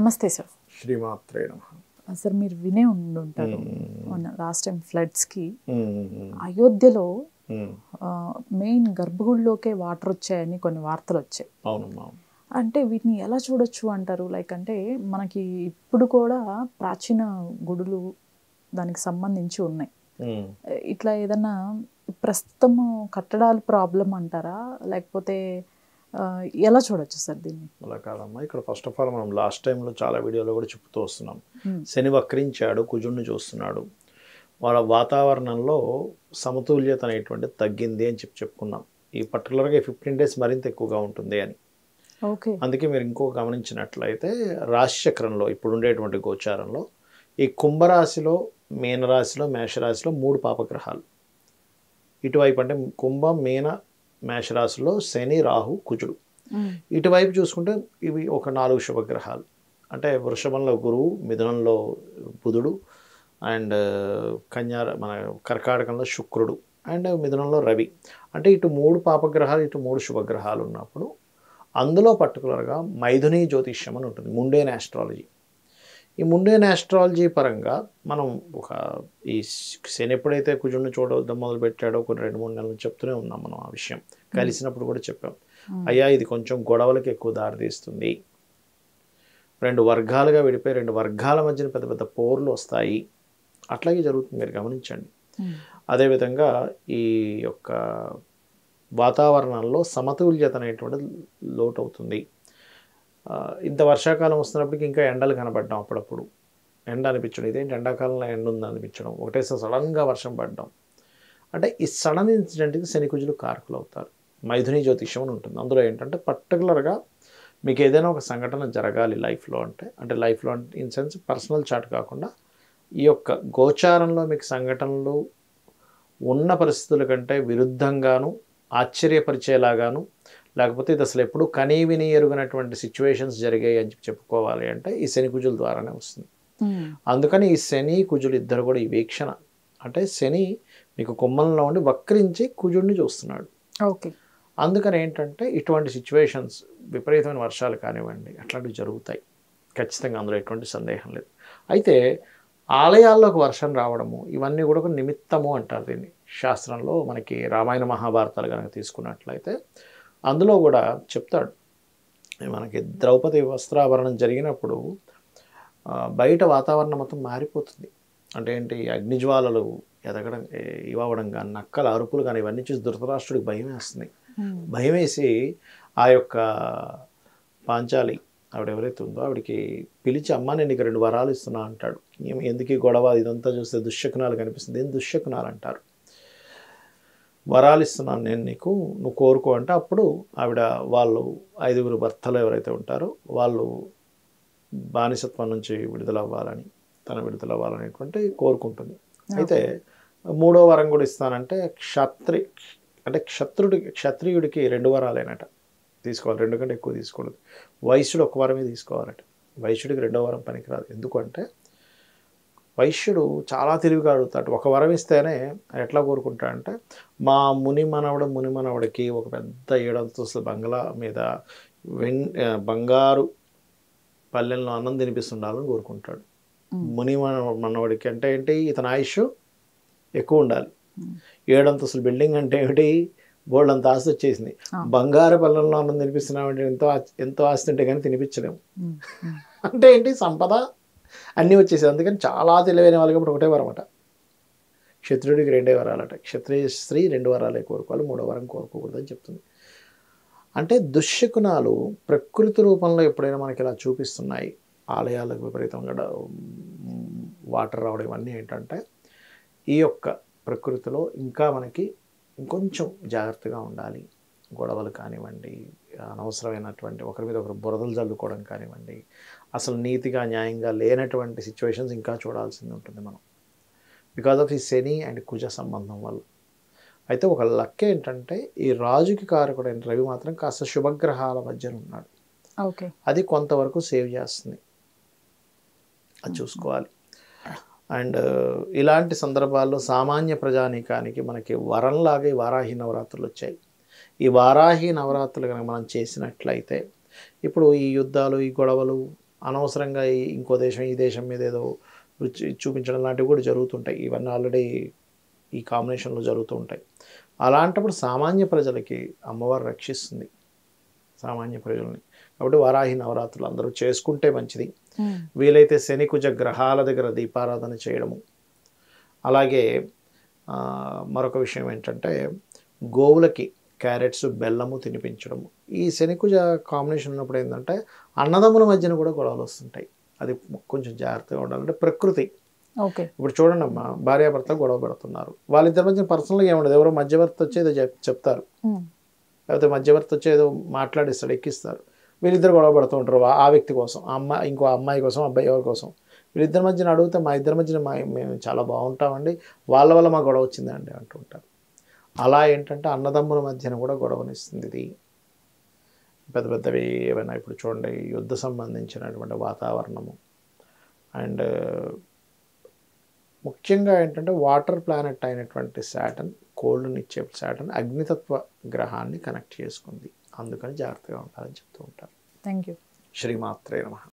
నమస్తే సార్. శ్రీమాత్రే నమః. సార్ మీరు వినే ఉండుంటారు మొన్న లాస్ట్ టైం ఫ్లడ్స్కి అయోధ్యలో మెయిన్ గర్భగుడిలోకే వాటర్ వచ్చాయని కొన్ని వార్తలు వచ్చాయి. అవునమ్మా. అంటే వీటిని ఎలా చూడొచ్చు అంటారు? లైక్ అంటే మనకి ఇప్పుడు కూడా ప్రాచీన గుడులు దానికి సంబంధించి ఉన్నాయి. ఇట్లా ఏదన్నా ప్రస్తుతము కట్టడాల ప్రాబ్లం అంటారా, లేకపోతే ఎలా చూడొచ్చు సార్ దీన్ని? అలా కాదమ్మా, ఇక్కడ ఫస్ట్ ఆఫ్ ఆల్ మనం లాస్ట్ టైంలో చాలా వీడియోలో కూడా చెప్తూ వస్తున్నాం. శని వక్రించాడు, కుజుడిని చూస్తున్నాడు, వాళ్ళ వాతావరణంలో సమతుల్యత అనేటువంటిది తగ్గింది అని చెప్పుకున్నాం. ఈ పర్టికులర్గా 15 days మరింత ఎక్కువగా ఉంటుంది అని. ఓకే. అందుకే మీరు ఇంకో గమనించినట్లయితే రాశిచక్రంలో ఇప్పుడు ఉండేటువంటి గోచారంలో ఈ కుంభరాశిలో, మీనరాశిలో, మేషరాశిలో 3 పాపగ్రహాలు. ఇటువైపు అంటే కుంభ, మీన, మేషరాశిలో శని, రాహు, కుజుడు. ఇటువైపు చూసుకుంటే ఇవి ఒక 4 శుభగ్రహాలు. అంటే వృషభంలో గురువు, మిథునంలో బుధుడు, అండ్ మన కర్కాటకంలో శుక్రుడు, అండ్ మిథునంలో రవి. అంటే ఇటు 3 పాపగ్రహాలు, ఇటు 3 శుభగ్రహాలు ఉన్నప్పుడు అందులో పర్టికులర్గా మైథుని జ్యోతిష్యం అని ఉంటుంది, ముండేన్ ఆస్ట్రాలజీ. ఈ ముండేన్ ఆస్ట్రాలజీ పరంగా మనం ఈ శని ఎప్పుడైతే కుజుడిని చూడవద్దాం మొదలుపెట్టాడో కొన్ని 2-3 నెలలు చెప్తూనే ఉన్నాం మనం. ఆ విషయం కలిసినప్పుడు కూడా చెప్పాం, అయ్యా ఇది కొంచెం గొడవలకి ఎక్కువ దారితీస్తుంది, 2 వర్గాలుగా విడిపోయి 2 వర్గాల మధ్యన పెద్ద పెద్ద పోర్లు వస్తాయి, అట్లాగే జరుగుతుంది, మీరు గమనించండి. అదేవిధంగా ఈ యొక్క వాతావరణంలో సమతుల్యత అనేటువంటిది లోటు అవుతుంది. ఇంత వర్షాకాలం వస్తున్నప్పటికీ ఇంకా ఎండలు కనబడ్డాం, అప్పుడప్పుడు ఎండ అనిపించడం, ఇదేంటి ఎండాకాలంలో ఎండ ఉంది అనిపించడం, ఒకటేసారి సడన్గా వర్షం పడడం. అంటే ఈ సడన్ ఇన్సిడెంట్కి శని కుజులు కారకులు అవుతారు. మైథుని జ్యోతిష్యం అని ఉంటుంది. అందులో ఏంటంటే పర్టికులర్గా మీకు ఏదైనా ఒక సంఘటన జరగాలి లైఫ్లో అంటే లైఫ్లో ఇన్ సెన్స్ పర్సనల్ చాట్ కాకుండా ఈ యొక్క గోచారంలో మీకు సంఘటనలు ఉన్న పరిస్థితుల కంటే విరుద్ధంగాను, ఆశ్చర్యపరిచేలాగాను, లేకపోతే ఇది అసలు ఎప్పుడు కనీవిని ఎరుగినటువంటి సిచ్యువేషన్స్ జరిగాయి అని చెప్పుకోవాలి అంటే ఈ శని కుజుల ద్వారానే వస్తుంది. అందుకని ఈ శని కుజులు ఇద్దరు కూడా ఈ వీక్షణ అంటే శని మీకు కుంభంలో ఉండి వక్రించి కుజుడిని చూస్తున్నాడు. ఓకే. అందుకని ఏంటంటే ఇటువంటి సిచ్యువేషన్స్, విపరీతమైన వర్షాలు కానివ్వండి, అట్లాంటివి జరుగుతాయి ఖచ్చితంగా, అందులో ఎటువంటి సందేహం లేదు. అయితే ఆలయాల్లోకి వర్షం రావడము ఇవన్నీ కూడా ఒక నిమిత్తము అంటారు దీన్ని. శాస్త్రంలో మనకి రామాయణ మహాభారతాలు కనుక తీసుకున్నట్లయితే అందులో కూడా చెప్తాడు, మనకి ద్రౌపది వస్త్రాభరణం జరిగినప్పుడు బయట వాతావరణం మొత్తం మారిపోతుంది. అంటే ఏంటి, అగ్నిజ్వాలలు ఎదగడం ఇవ్వడం కానీ, నక్కల అరుపులు కానీ, ఇవన్నీ చూసి ధృతరాష్ట్రుడికి భయం వేస్తుంది. భయం వేసి ఆ యొక్క పాంచాలి ఆవిడ ఎవరైతే ఉందో ఆవిడకి పిలిచి, అమ్మ నేను నీకు 2 వరాలు ఇస్తున్నా అంటాడు. ఎందుకు ఈ గొడవ, ఇదంతా చూస్తే దుశ్శకునాలు కనిపిస్తుంది. ఏం దుశ్శకునాలు అంటారు, వరాలు ఇస్తున్నాను నేను నీకు, నువ్వు కోరుకో అంటే అప్పుడు ఆవిడ వాళ్ళు 5 భర్తలు ఎవరైతే ఉంటారో వాళ్ళు బానిసత్వం నుంచి విడుదలవ్వాలని, తన విడుదలవ్వాలనేటువంటి కోరుకుంటుంది. అయితే 3వ వరం కూడా ఇస్తానంటే క్షత్రియుడికి 2 వరాలేనట తీసుకోవాలి, 2 కంటే ఎక్కువ తీసుకోలేదు. వైశ్యుడు 1 వరమే తీసుకోవాలట. వైశ్యుడికి 2వ వరం పనికిరాదు. ఎందుకంటే వైశ్యుడు చాలా తెలివిగా అడుగుతాడు. 1 వరం ఇస్తేనే ఎట్లా కోరుకుంటాడంటే, మా ముని మనవడికి ఒక పెద్ద 7 అంతస్తుల బంగ్లా మీద బంగారు పల్లెల్లో అన్నం తినిపిస్తుండాలని కోరుకుంటాడు. ముని మనవడికి అంటే ఏంటి, ఇతని ఆయుష్ ఎక్కువ ఉండాలి. 7 అంతస్తుల బిల్డింగ్ అంటే ఏమిటి, బోల్డ్ అంత ఆస్తి వచ్చేసింది. బంగారు పల్లెల్లో అన్నం తినిపిస్తున్నామంటే ఎంతో ఆస్తి ఉంటే కానీ తినిపించలేము. అంటే ఏంటి, సంపద అన్నీ వచ్చేసేది. అందుకని చాలా తెలివైన వాళ్ళకి ఇప్పుడు 1 వరం అట. క్షత్రుడికి 2 వరాలట. క్షత్రియ స్త్రీ 2 వరాలే కోరుకోవాలి, 3వ వరం కోరుకోకూడదని చెప్తుంది. అంటే దుశ్శకునాలు ప్రకృతి రూపంలో ఎప్పుడైనా మనకి ఇలా చూపిస్తున్నాయి, ఆలయాలకు విపరీతంగా వాటర్ రావడం, ఇవన్నీ ఏంటంటే ఈ యొక్క ప్రకృతిలో ఇంకా మనకి ఇంకొంచెం జాగ్రత్తగా ఉండాలి. గొడవలు కానివ్వండి, అనవసరమైనటువంటి ఒకరి మీద ఒకరు బురదలు జల్లుకోవడం కానివ్వండి, అసలు నీతిగా న్యాయంగా లేనటువంటి సిచ్యువేషన్స్ ఇంకా చూడాల్సింది ఉంటుంది మనం, బికాజ్ ఆఫ్ ఈ శని అండ్ కుజ సంబంధం వల్ల. అయితే ఒక లక్ ఏంటంటే ఈ రాజుకి కారకుడైన రవి మాత్రం కాస్త శుభగ్రహాల మధ్యన ఉన్నాడు. ఓకే. అది కొంతవరకు సేవ్ చేస్తుంది, అది చూసుకోవాలి. అండ్ ఇలాంటి సందర్భాల్లో సామాన్య ప్రజానీకానికి మనకి వరంలాగా ఈ వారాహి నవరాత్రులు వచ్చాయి. ఈ వారాహి నవరాత్రులు కనుక మనం చేసినట్లయితే ఇప్పుడు ఈ యుద్ధాలు, ఈ గొడవలు, అనవసరంగా ఇంకో దేశం ఈ దేశం మీద ఏదో రుచి చూపించడం లాంటివి కూడా జరుగుతుంటాయి. ఇవన్నీ ఆల్రెడీ ఈ కాంబినేషన్లో జరుగుతూ ఉంటాయి. అలాంటప్పుడు సామాన్య ప్రజలకి అమ్మవారు రక్షిస్తుంది, సామాన్య ప్రజల్ని. కాబట్టి వారాహి నవరాత్రులు అందరూ చేసుకుంటే మంచిది. వీలైతే శని కుజ గ్రహాల దగ్గర దీపారాధన చేయడము. అలాగే మరొక విషయం ఏంటంటే గోవులకి క్యారెట్స్ బెల్లము తినిపించడము. ఈ శని కుజ కాంబినేషన్ ఉన్నప్పుడు ఏంటంటే అన్నదమ్ముల మధ్యన కూడా గొడవలు వస్తుంటాయి. అది కొంచెం జాగ్రత్తగా ఉండాలంటే ప్రకృతి. ఇప్పుడు చూడండి అమ్మా, భార్యాభర్త గొడవ పడుతున్నారు, వాళ్ళిద్దరి మధ్య పర్సనల్గా ఏముండదు, ఎవరో మధ్యవర్తి వచ్చి ఏదో చెప్తారు, లేకపోతే మధ్యవర్తి వచ్చి ఏదో మాట్లాడిస్తాడు, ఎక్కిస్తారు. వీళ్ళిద్దరు గొడవ పడుతూ ఉంటారు ఆ వ్యక్తి కోసం, ఇంకో అమ్మాయి కోసం, అబ్బాయి ఎవరి కోసం. వీళ్ళిద్దరి మధ్యన అడిగితే మా ఇద్దరి మధ్యన మేము చాలా బాగుంటామండి, వాళ్ళ వల్ల మా గొడవ వచ్చిందండి అంటుంటారు. అలా ఏంటంటే అన్నదమ్ముల మధ్యన కూడా గొడవనిస్తుంది ఇది. పెద్ద పెద్దవి ఏమైనా ఇప్పుడు చూడండి, యుద్ధ సంబంధించినటువంటి వాతావరణము. అండ్ ముఖ్యంగా ఏంటంటే వాటర్ ప్లానెట్ అయినటువంటి సాటర్న్, కోల్డ్ని ఇచ్చే సాటర్న్ అగ్నితత్వ గ్రహాన్ని కనెక్ట్ చేసుకుంది. అందుకని జాగ్రత్తగా ఉండాలని చెప్తూ ఉంటారు. Thank you. శ్రీమాత్రే నమః.